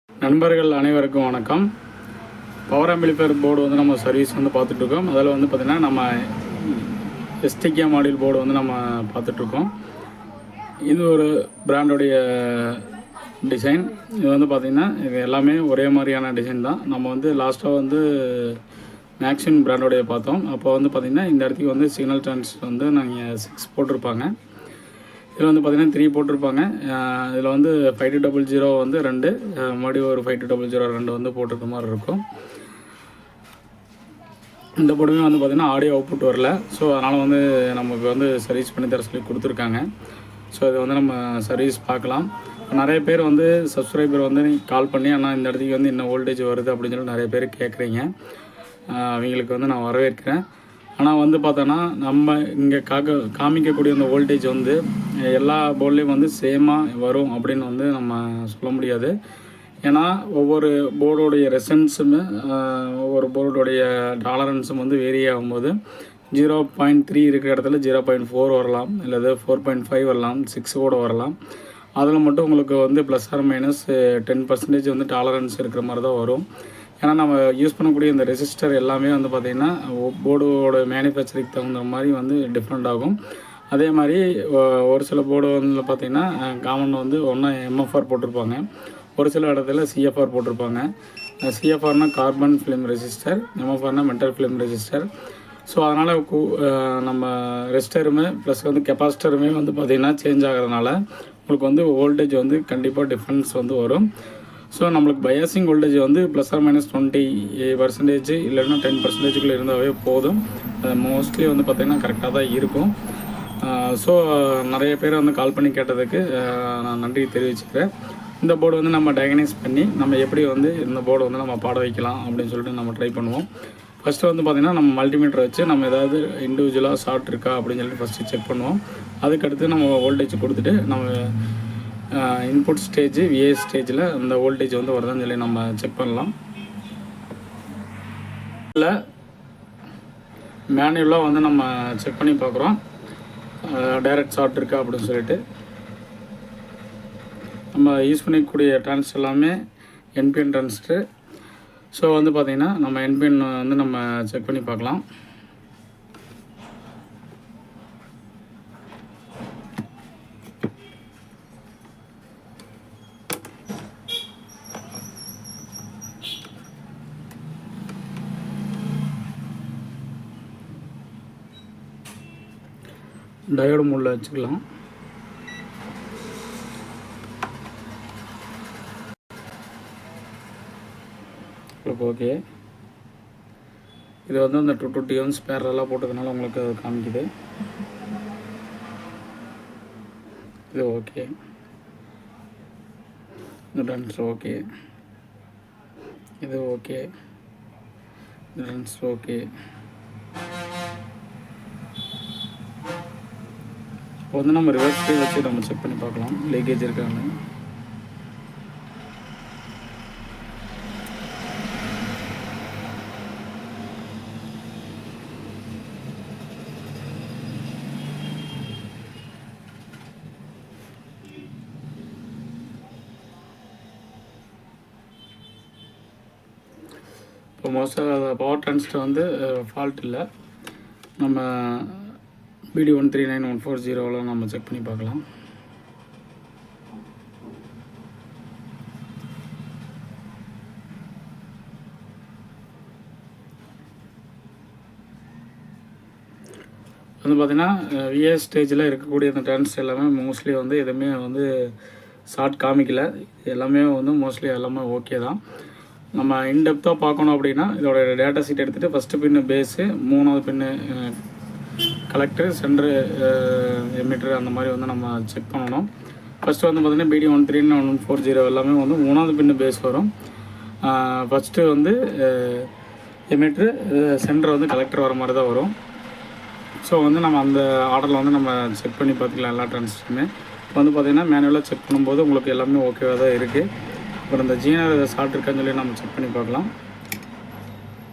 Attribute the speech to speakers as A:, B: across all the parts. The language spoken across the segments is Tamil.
A: நண்பர்கள் அனைவருக்கும் வணக்கம். பவர் ஆம்பிளிஃபையர் போர்டு வந்து நம்ம சர்வீஸ் வந்து பார்த்துட்ருக்கோம். அதில் வந்து பார்த்திங்கன்னா நம்ம எஸ்டிகே மாடியூல் போர்டு வந்து நம்ம பார்த்துட்ருக்கோம். இது ஒரு பிராண்டோடைய டிசைன். இது வந்து பார்த்திங்கன்னா இது எல்லாமே ஒரே மாதிரியான டிசைன் தான். நம்ம வந்து லாஸ்ட்டாக வந்து மேக்ஸின் பிராண்டோடைய பார்த்தோம். அப்போ வந்து பார்த்திங்கன்னா இந்த இடத்துக்கு வந்து சிக்னல் ட்ரான்ஸ் வந்து நாங்கள் 6 போட்டிருப்பாங்க. இதில் வந்து பார்த்திங்கன்னா 3 போட்டிருப்பாங்க. இதில் வந்து 5200 வந்து 2, மறுபடியும் ஒரு 5200 2 வந்து போட்டிருக்க மாதிரி இருக்கும். இந்த போர்டுமே வந்து பார்த்திங்கன்னா ஆடியோ அவுட்புட் வரல. ஸோ அதனால் வந்து நமக்கு வந்து சர்வீஸ் பண்ணி தர சொல்லி கொடுத்துருக்காங்க. ஸோ இதை வந்து நம்ம சர்வீஸ் பார்க்கலாம். நிறைய பேர் வந்து சப்ஸ்கிரைபர் வந்து கால் பண்ணி ஆனால் இந்த இடத்துக்கு வந்து இன்னும் வோல்டேஜ் வருது அப்படின்னு சொல்லி நிறைய பேர் கேட்குறீங்க. அவங்களுக்கு வந்து நான் வரவேற்கிறேன். ஆனால் வந்து பார்த்தோன்னா நம்ம இங்கே காமிக்கக்கூடிய இந்த வோல்டேஜ் வந்து எல்லா போர்ட்லேயும் வந்து சேமாக வரும் அப்படின்னு வந்து நம்ம சொல்ல முடியாது. ஏன்னா ஒவ்வொரு போர்டோடைய ரெசன்ஸுமே ஒவ்வொரு போர்டோடைய டாலரன்ஸும் வந்து வேரி ஆகும்போது 0.3 இருக்கிற இடத்துல 0.4 வரலாம், இல்லை 4.5 வரலாம், 6 கூட வரலாம். அதில் மட்டும் உங்களுக்கு வந்து ப்ளஸ் ஆர் மைனஸ் 10% வந்து டாலரன்ஸ் இருக்கிற மாதிரி தான் வரும். ஏன்னா நம்ம யூஸ் பண்ணக்கூடிய இந்த ரெசிஸ்டர் எல்லாமே வந்து பார்த்திங்கன்னா போர்டோட மேனுஃபேக்சரிங் தகுந்த மாதிரி வந்து டிஃப்ரெண்ட் ஆகும். அதே மாதிரி ஒரு சில போர்டு வந்து பார்த்திங்கன்னா காமன் வந்து ஒன்றா எம்எஃப்ஆர் போட்டிருப்பாங்க, ஒரு சில இடத்துல சிஎஃப்ஆர் போட்டிருப்பாங்க. சிஎஃப்ஆர்னால் கார்பன் ஃபிலிம் ரெசிஸ்டர், எம்எஃப்ஆர்னால் மெட்டல் ஃபிலிம் ரெசிஸ்டர். ஸோ அதனால் நம்ம ரெசிஸ்டருமே ப்ளஸ் வந்து கெப்பாசிட்டருமே வந்து பார்த்திங்கன்னா சேஞ்ச் ஆகிறதுனால உங்களுக்கு வந்து வோல்டேஜ் வந்து கண்டிப்பாக டிஃப்ரென்ஸ் வந்து வரும். ஸோ நம்மளுக்கு பயாசிங் வோல்டேஜ் வந்து ப்ளஸ் ஆர் மைனஸ் 20% இல்லைன்னா 10% இருந்தாவே போதும். அது மோஸ்ட்லி வந்து பார்த்திங்கன்னா கரெக்டாக தான் இருக்கும். ஸோ நிறைய பேர் வந்து கால் பண்ணி கேட்டதுக்கு நான் நன்றி தெரிவிச்சுக்கிறேன். இந்த போர்டு வந்து நம்ம டயக்னைஸ் பண்ணி நம்ம எப்படி வந்து இந்த போர்டு வந்து நம்ம பாட வைக்கலாம் அப்படின்னு சொல்லிட்டு நம்ம ட்ரை பண்ணுவோம். ஃபஸ்ட்டு வந்து பார்த்திங்கன்னா நம்ம மல்டிமீட்டர் வச்சு நம்ம ஏதாவது இண்டிவிஜுவலாக ஷார்ட் இருக்கா அப்படின்னு சொல்லிட்டு ஃபஸ்ட்டு செக் பண்ணுவோம். அதுக்கடுத்து நம்ம வோல்டேஜ் கொடுத்துட்டு நம்ம இன்புட் ஸ்டேஜ் விஏ ஸ்டேஜில் அந்த வோல்டேஜ் வந்து வருதான்னு சொல்லி நம்ம செக் பண்ணலாம். இல்லை மேனுவலாக வந்து நம்ம செக் பண்ணி பார்க்குறோம் டைரக்ட் ஷார்ட் இருக்கா அப்படின்னு சொல்லிட்டு. நம்ம யூஸ் பண்ணிக்கக்கூடிய டிரான்ஸ்டர் எல்லாமே என்பிஎன் டிரான்ஸ்டர். ஸோ வந்து பார்த்திங்கன்னா நம்ம என்பிஎன் வந்து நம்ம செக் பண்ணி பார்க்கலாம். டயோடு மோடில் வச்சுக்கலாம். ஓகே, இது வந்து அந்த 220 ohms பேரலாக போட்டதுனால உங்களுக்கு அது காமிக்குது. இது ஓகே, இந்த ட்ரான்ஸ் ஓகே, இது ஓகே, இந்த ட்ரான்ஸ் ஓகே. இப்போ வந்து நம்ம ரிவர்ஸ் வச்சு நம்ம செக் பண்ணி பார்க்கலாம் லீக்கேஜ் இருக்கான்னு. இப்போ மோஸ்ட்டாக பவர் டிரான்ஸ்டர் வந்து ஃபால்ட் இல்லை. நம்ம BD139140 நம்ம செக் பண்ணி பார்க்கலாம். வந்து பார்த்திங்கன்னா விஏ ஸ்டேஜில் இருக்கக்கூடிய அந்த டிரான்ஸ்டர் எல்லாமே மோஸ்ட்லி வந்து எதுவுமே வந்து ஷார்ட் காமிக்கல. எல்லாமே வந்து மோஸ்ட்லி எல்லாமே ஓகே தான். நம்ம இன்டெப்த்தாக பார்க்கணும் அப்படின்னா இதோட டேட்டா சீட் எடுத்துகிட்டு ஃபஸ்ட்டு பின்னு பேஸு, 3வது பின்னு கலெக்டர், சென்ட்ரு எமிட்டர் அந்த மாதிரி வந்து நம்ம செக் பண்ணணும். ஃபஸ்ட்டு வந்து பார்த்திங்கன்னா BD139140 எல்லாமே வந்து 3வது பின்னு பேஸ் வரும். ஃபஸ்ட்டு வந்து எமிட்ரு, சென்டர் வந்து கலெக்டர் வர மாதிரி தான் வரும். ஸோ வந்து நம்ம அந்த ஆர்டரில் வந்து நம்ம செக் பண்ணி பார்த்துக்கலாம் எல்லா டிரான்சிஸ்டருமே. இப்போ வந்து பார்த்திங்கன்னா மேனுவலாக செக் பண்ணும்போது உங்களுக்கு எல்லாமே ஓகேவாக தான் இருக்குது. அப்புறம் இந்த ஜீனர் ஷார்ட் இருக்கான்னு சொல்லி நம்ம செக் பண்ணி பார்க்கலாம்.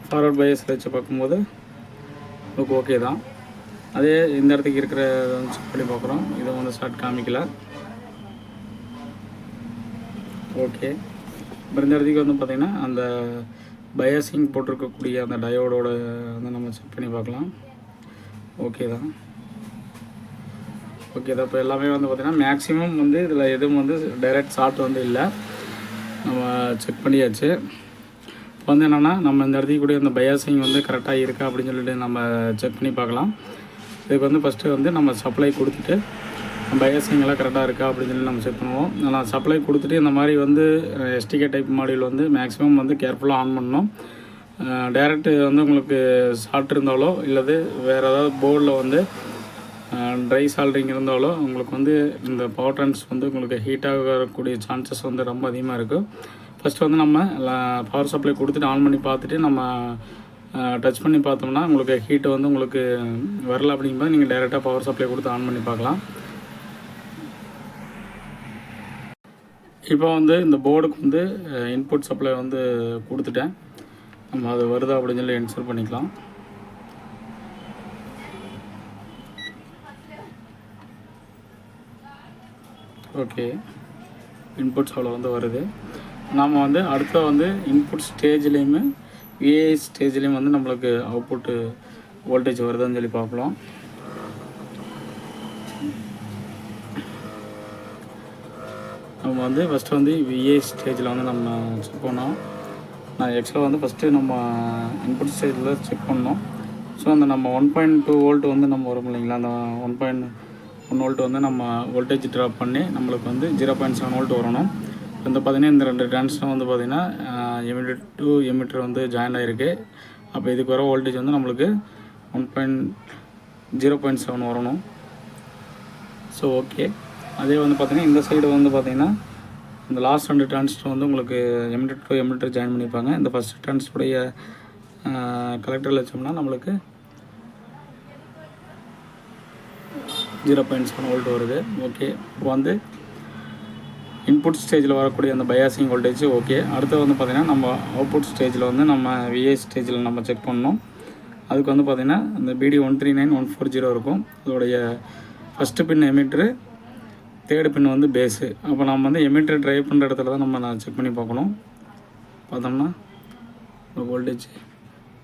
A: ஃபார்வர்ட் பயாஸ் வச்சு பார்க்கும்போது உங்களுக்கு ஓகே தான். அதே இந்த இடத்துக்கு இருக்கிற செக் பண்ணி பார்க்குறோம். இதை வந்து ஷார்ட் காமிக்கல. ஓகே, அப்புறம் இந்த இடத்துக்கு வந்து பார்த்திங்கன்னா அந்த பயாசிங் போட்டிருக்கக்கூடிய அந்த டயோடோட வந்து நம்ம செக் பண்ணி பார்க்கலாம். ஓகே தான். இப்போ எல்லாமே வந்து பார்த்திங்கன்னா மேக்ஸிமம் வந்து இதில் எதுவும் வந்து டைரக்ட் ஷார்ட் வந்து இல்லை, நம்ம செக் பண்ணியாச்சு. இப்போ வந்து என்னென்னா நம்ம இந்த இடத்துக்கு கூட இந்த பயாசிங் வந்து கரெக்டாக இருக்கா அப்படின்னு சொல்லிட்டு நம்ம செக் பண்ணி பார்க்கலாம். இதுக்கு வந்து ஃபஸ்ட்டு வந்து நம்ம சப்ளை கொடுத்துட்டு பயாசிங்கெல்லாம் கரெக்டாக இருக்கா அப்படின்னு சொல்லி நம்ம செக் பண்ணுவோம். நான் சப்ளை கொடுத்துட்டு இந்த மாதிரி வந்து எஸ்டிகே டைப் மாடியூல் வந்து மேக்ஸிமம் வந்து கேர்ஃபுல்லாக ஆன் பண்ணணும். டைரெக்டு வந்து உங்களுக்கு ஷார்ட் இருந்தாலோ இல்லது வேறு ஏதாவது போர்டில் வந்து ட்ரை சால்ட்ரிங் இருந்தாலோ உங்களுக்கு வந்து இந்த பவர் ட்ரான்ஸ் வந்து உங்களுக்கு ஹீட்டாக வரக்கூடிய சான்சஸ் வந்து ரொம்ப அதிகமாக இருக்கும். ஃபஸ்ட்டு வந்து நம்ம பவர் சப்ளை கொடுத்துட்டு ஆன் பண்ணி பார்த்துட்டு நம்ம டச் பண்ணி பார்த்தோம்னா உங்களுக்கு ஹீட்டு வந்து உங்களுக்கு வரல அப்படிங்கும்போது நீங்கள் டைரெக்டாக பவர் சப்ளை கொடுத்து ஆன் பண்ணி பார்க்கலாம். இப்போ வந்து இந்த போர்டுக்கு வந்து இன்புட் சப்ளை வந்து கொடுத்துட்டேன். நம்ம அது வருதா அப்படின்னு சொல்லி இன்ஸ்டால் பண்ணிக்கலாம். ஓகே, இன்புட் சப்ளை வந்து வருது. நாம் வந்து அடுத்த வந்து இன்புட் ஸ்டேஜ்லேயுமே விஏ ஸ்டேஜ்லேயும் வந்து நம்மளுக்கு அவுட்புட்டு வோல்டேஜ் வருதுன்னு சொல்லி பார்க்கலாம். நம்ம வந்து ஃபஸ்ட்டு வந்து விஏ ஸ்டேஜில் வந்து நம்ம செக் பண்ணோம். நான் ஆக்சுவலாக வந்து ஃபஸ்ட்டு நம்ம இன்புட் ஸ்டேஜில் செக் பண்ணோம். ஸோ அந்த நம்ம 1.2 வோல்ட் வந்து நம்ம வரும் இல்லைங்களா, அந்த 1.1 வோல்ட் வந்து நம்ம வோல்டேஜ் ட்ராப் பண்ணி நம்மளுக்கு வந்து 0.7 வோல்ட் வரணும். வந்து பார்த்திங்கன்னா இந்த 2 டிரான்ஸ்ஃபார்மர் வந்து பார்த்திங்கன்னா எமிட்டர் டு எமிட்டர் வந்து ஜாயின் ஆகிருக்கு. அப்போ இதுக்கு வர வோல்டேஜ் வந்து நம்மளுக்கு 0.7 வரணும். ஸோ ஓகே, அதே வந்து பார்த்திங்கன்னா இந்த சைடு வந்து பார்த்திங்கன்னா இந்த லாஸ்ட் 2 டிரான்ஸ்ஃபார்மர் வந்து உங்களுக்கு எமிட்டர் டு எமிட்டர் ஜாயின் பண்ணியிருப்பாங்க. இந்த ஃபஸ்ட் டிரான்ஸ்ஃபார்முடைய கலெக்டரில் வச்சோம்னா நம்மளுக்கு 0.7 வோல்ட் வருது. ஓகே, இப்போ வந்து இன்புட் ஸ்டேஜில் வரக்கூடிய அந்த பயாசிங் வோல்டேஜ் ஓகே. அடுத்து வந்து பார்த்திங்கன்னா நம்ம அவுட்புட் ஸ்டேஜில் வந்து நம்ம விஏ ஸ்டேஜில் நம்ம செக் பண்ணோம். அதுக்கு வந்து பார்த்திங்கன்னா இந்த BD 139140 இருக்கும். அதோடைய ஃபஸ்ட்டு பின் எமிட்ரு, தேர்டு பின் வந்து பேஸு. அப்போ நம்ம வந்து எமிட்டர் ட்ரைவ் பண்ணுற இடத்துல தான் நம்ம செக் பண்ணி பார்க்கணும். பார்த்தோம்னா வோல்டேஜ்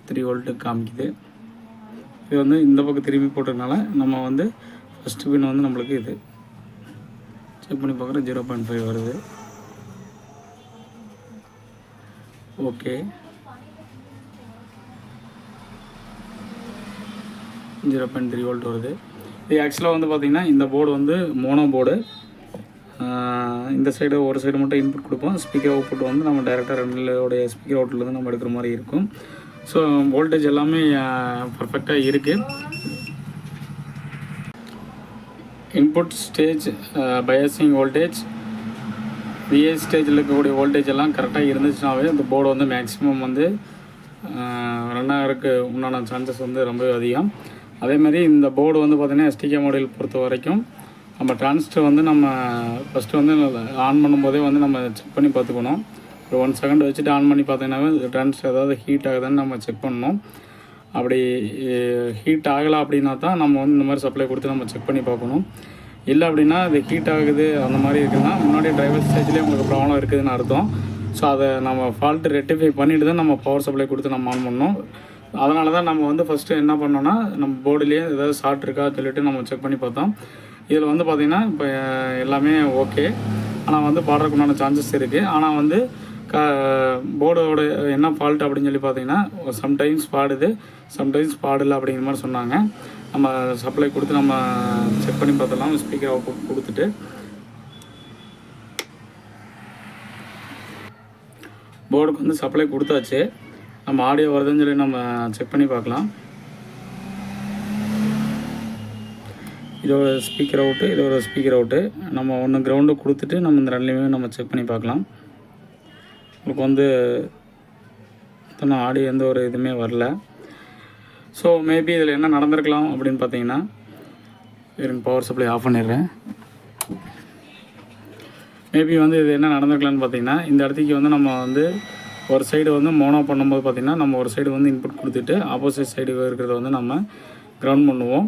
A: 3 வோல்ட்டு காமிக்குது. இது வந்து இந்த பக்கம் திரும்பி போட்டதுனால நம்ம வந்து ஃபஸ்ட்டு பின் வந்து நம்மளுக்கு இது செக் பண்ணி பார்க்குற 0.5 வருது. ஓகே, 0.3 வோல்ட் வருது. இது ஆக்சுவலாக வந்து பார்த்திங்கன்னா இந்த போர்டு வந்து மோனோ போர்டு. இந்த சைடு ஒரு சைடு மட்டும் இன்புட் கொடுப்போம். ஸ்பீக்கர் அவுட்புட் வந்து நம்ம டைரெக்டாக ரெண்டுடைய ஸ்பீக்கர் அவுட்லேருந்து நம்ம எடுக்கிற மாதிரி இருக்கும். ஸோ வோல்டேஜ் எல்லாமே பர்ஃபெக்டாக இருக்குது. Input stage biasing voltage, VA ஸ்டேஜில் இருக்கக்கூடிய வோல்டேஜ் எல்லாம் கரெக்டாக இருந்துச்சுனாவே அந்த போர்டு வந்து மேக்ஸிமம் வந்து ரன் ஆகிறதுக்கு உண்டான சான்சஸ் வந்து ரொம்ப அதிகம். அதேமாதிரி இந்த போர்டு வந்து பார்த்திங்கன்னா எஸ்டிகே மாடியூல் பொறுத்த வரைக்கும் நம்ம டிரான்சிஸ்டர் வந்து நம்ம ஃபஸ்ட்டு வந்து ஆன் பண்ணும்போதே வந்து நம்ம செக் பண்ணி பார்த்துக்கணும். ஒரு 1 செகண்ட் வச்சுட்டு ஆன் பண்ணி பார்த்தீங்கன்னாவே டிரான்சிஸ்டர் ஏதாவது ஹீட் ஆகுதுன்னு நம்ம செக் பண்ணணும். அப்படி ஹீட் ஆகலை அப்படின்னா தான் நம்ம வந்து இந்த மாதிரி சப்ளை கொடுத்து நம்ம செக் பண்ணி பார்க்கணும். இல்லை அப்படின்னா அது ஹீட் ஆகுது அந்த மாதிரி இருக்குதுன்னா முன்னாடி டிரைவர் ஸ்டேஜ்லேயே உங்களுக்கு ப்ராப்ளம் இருக்குதுன்னு அர்த்தம். ஸோ அதை நம்ம ஃபால்ட்டு ரெக்டிஃபை பண்ணிவிட்டு தான் நம்ம பவர் சப்ளை கொடுத்து நம்ம ஆன் பண்ணணும். அதனால தான் நம்ம வந்து ஃபஸ்ட்டு என்ன பண்ணோன்னா நம்ம போர்டுலேயே ஏதாவது ஷார்ட் இருக்கா சொல்லிட்டு நம்ம செக் பண்ணி பார்த்தோம். இதில் வந்து பார்த்திங்கன்னா இப்போ எல்லாமே ஓகே, ஆனால் வந்து பாடுறதுக்குண்டான சான்சஸ் இருக்குது. ஆனால் வந்து போர்டோட என்ன ஃபால்ட் அப்படின்னு சொல்லி பார்த்தீங்கன்னா சம்டைம்ஸ் பாடுது, சம்டைம்ஸ் பாடலை அப்படிங்கிற மாதிரி சொன்னாங்க. நம்ம சப்ளை கொடுத்து நம்ம செக் பண்ணி பார்த்தலாம். ஸ்பீக்கர் அவுட்புட் கொடுத்துட்டு போர்டுக்கு வந்து சப்ளை கொடுத்தாச்சு. நம்ம ஆடியோ வருதுன்னு சொல்லி நம்ம செக் பண்ணி பார்க்கலாம். இது ஒரு ஸ்பீக்கர் அவுட்டு, இது ஒரு ஸ்பீக்கர் அவுட்டு. நம்ம ஒன்று கிரவுண்டு கொடுத்துட்டு நம்ம இந்த ரெண்டுலேயுமே நம்ம செக் பண்ணி பார்க்கலாம். உங்களுக்கு வந்து ஆடியோ எந்த ஒரு இதுவுமே வரல. ஸோ மேபி இதில் என்ன நடந்திருக்கலாம் அப்படின்னு பார்த்தீங்கன்னா, எனக்கு பவர் சப்ளை ஆஃப் பண்ணிடுறேன். மேபி வந்து இது என்ன நடந்திருக்கலான்னு பார்த்தீங்கன்னா, இந்த இடத்துக்கு வந்து நம்ம வந்து ஒரு சைடு வந்து மோனோ பண்ணும்போது பார்த்திங்கன்னா நம்ம ஒரு சைடு வந்து இன்புட் கொடுத்துட்டு ஆப்போசிட் சைடு இருக்கிறத வந்து நம்ம கிரவுண்ட் பண்ணுவோம்.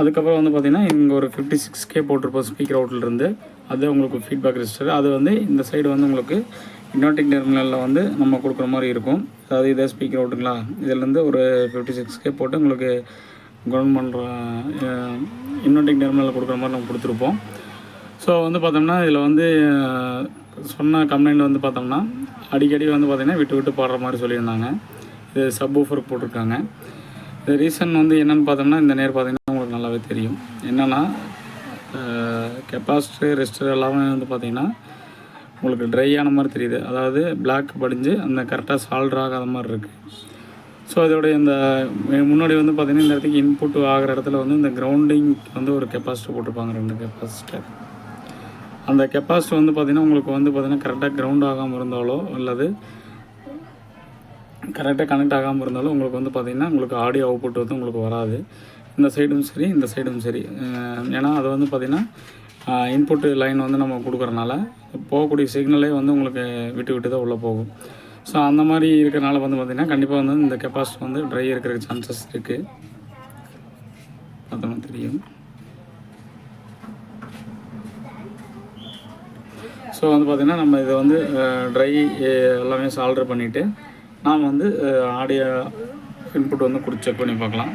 A: அதுக்கப்புறம் வந்து பார்த்திங்கன்னா இங்கே ஒரு 56K போட்டிருப்போம் ஸ்பீக்கர் அவுட்லேருந்து. அது உங்களுக்கு ஃபீட்பேக் ரெஜிஸ்டர். அது வந்து இந்த சைடு வந்து உங்களுக்கு இன்வெர்ட்டிங் டெர்மினலில் வந்து நம்ம கொடுக்குற மாதிரி இருக்கும். அதாவது இதே ஸ்பீக்கர் ஓட்டுங்களா, இதிலேருந்து ஒரு 56K போட்டு உங்களுக்கு கிரவுண்ட் பண்ணுற இன்வெர்ட்டிங் டெர்மினலில் கொடுக்குற மாதிரி நம்ம கொடுத்துருப்போம். ஸோ வந்து பார்த்தோம்னா இதில் வந்து சொன்ன கம்ப்ளைண்ட் வந்து பார்த்தோம்னா அடிக்கடி வந்து பார்த்திங்கன்னா விட்டு விட்டு பாடுற மாதிரி சொல்லியிருந்தாங்க. இது சப் ஊஃபர் போட்டிருக்காங்க. இது ரீசன் வந்து என்னென்னு பார்த்தோம்னா இந்த நேரம் பார்த்திங்கன்னா உங்களுக்கு நல்லாவே தெரியும். என்னென்னா கெப்பாசிட்டர் ரெஸ்டர் எல்லாமே வந்து பார்த்திங்கன்னா உங்களுக்கு ட்ரை ஆன மாதிரி தெரியுது. அதாவது பிளாக் படிஞ்சு அந்த கரெக்டாக சால்டர் ஆகாத மாதிரி இருக்குது. ஸோ இதோடைய இந்த முன்னாடி வந்து பார்த்திங்கன்னா இந்த இடத்துக்கு இன்புட் ஆகிற இடத்துல வந்து இந்த கிரவுண்டிங் வந்து ஒரு கெப்பாசிட்டர் போட்டிருப்பாங்க, 2 கெப்பாசிட்டர். அந்த கெப்பாசிட்டர் வந்து பார்த்திங்கன்னா உங்களுக்கு வந்து பார்த்திங்கன்னா கரெக்டாக கிரவுண்ட் ஆகாமல் இருந்தாலோ அல்லது கரெக்டாக கனெக்ட் ஆகாமல் இருந்தாலும் உங்களுக்கு வந்து பார்த்திங்கன்னா உங்களுக்கு ஆடியோ அவுட்புட் வந்து உங்களுக்கு வராது. இந்த சைடும் சரி இந்த சைடும் சரி. ஏன்னா அது வந்து பார்த்திங்கன்னா இன்புட்டு லைன் வந்து நம்ம கொடுக்குறனால போகக்கூடிய சிக்னலே வந்து உங்களுக்கு விட்டு விட்டு தான் உள்ளே போகும். ஸோ அந்த மாதிரி இருக்கிறனால வந்து பார்த்திங்கன்னா கண்டிப்பாக வந்து இந்த கெப்பாசிட்டி வந்து ட்ரை இருக்கிற சான்சஸ் இருக்குது. பார்த்தோம்னா தெரியும். ஸோ வந்து பார்த்திங்கன்னா நம்ம இதை வந்து ட்ரை எல்லாமே சால்டர் பண்ணிவிட்டு நாம் வந்து ஆடியோ இன்புட் வந்து செக் பண்ணி பார்க்கலாம்.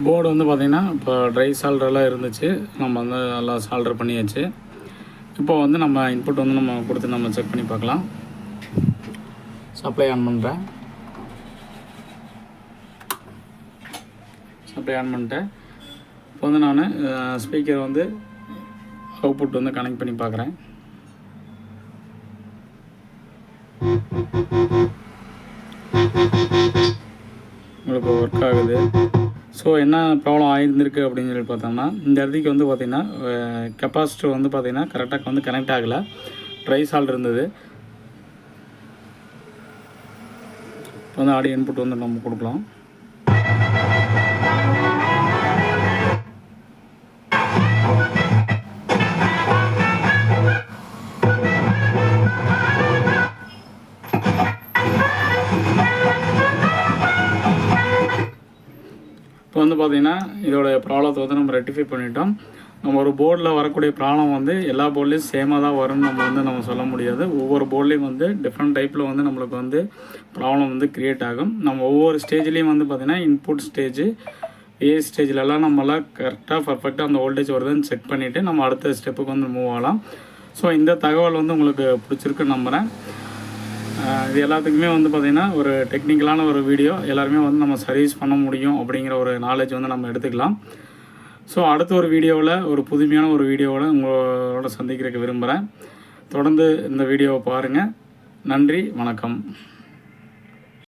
A: போர்டு வந்து பார்த்திங்கன்னா இப்போ ட்ரை சால்டரெல்லாம் இருந்துச்சு, நம்ம வந்து நல்லா சால்டர் பண்ணியாச்சு. இப்போ வந்து நம்ம இன்புட் வந்து நம்ம கொடுத்து நம்ம செக் பண்ணி பார்க்கலாம். சப்ளை ஆன் பண்ணுறேன். சப்ளை ஆன் பண்ணிட்டேன். இப்போ வந்து நான் ஸ்பீக்கர் வந்து அவுட்புட் வந்து கனெக்ட் பண்ணி பார்க்குறேன். உங்களுக்கு ஒர்க் ஆகுது. ஸோ என்ன ப்ராப்ளம் ஆகியிருந்திருக்கு அப்படின்னு சொல்லி பார்த்தோம்னா இந்த இடத்துக்கு வந்து பார்த்திங்கன்னா கெப்பாசிட்டர் வந்து பார்த்திங்கன்னா கரெக்டாக வந்து கனெக்ட் ஆகலை, ட்ரை சால்ட் இருந்தது. இப்போ வந்து ஆடியோ இன்புட் வந்து நம்ம கொடுக்கலாம். இப்போ வந்து பார்த்திங்கன்னா இதோடைய ப்ராப்ளத்தை வந்து நம்ம ரெக்டிஃபை பண்ணிட்டோம். நம்ம ஒரு போர்டில் வரக்கூடிய ப்ராப்ளம் வந்து எல்லா போர்ட்லேயும் சேமாக தான் வரும்னு நம்ம சொல்ல முடியாது. ஒவ்வொரு போர்ட்லேயும் வந்து டிஃப்ரெண்ட் டைப்பில் வந்து நம்மளுக்கு வந்து ப்ராப்ளம் வந்து க்ரியேட் ஆகும். நம்ம ஒவ்வொரு ஸ்டேஜ்லேயும் வந்து பார்த்திங்கன்னா இன்புட் ஸ்டேஜ் ஸ்டேஜ்லலாம் நம்மளாம் கரெக்டாக பர்ஃபெக்டாக அந்த வோல்டேஜ் வருதுன்னு செக் பண்ணிவிட்டு நம்ம அடுத்த ஸ்டெப்புக்கு வந்து மூவ் ஆகலாம். ஸோ இந்த தகவல் வந்து உங்களுக்கு பிடிச்சிருக்குன்னு நம்புகிறேன். இது எல்லாத்துக்குமே வந்து பார்த்திங்கன்னா ஒரு டெக்னிக்கலான ஒரு வீடியோ, எல்லாருமே வந்து நம்ம சர்வீஸ் பண்ண முடியும் அப்படிங்கிற ஒரு நாலேஜ் வந்து நம்ம எடுத்துக்கலாம். ஸோ அடுத்த ஒரு வீடியோவில் ஒரு புதுமையான ஒரு வீடியோவில் உங்களோட சந்திக்கிறதுக்கு விரும்புகிறேன். தொடர்ந்து இந்த வீடியோவை பாருங்கள். நன்றி, வணக்கம்.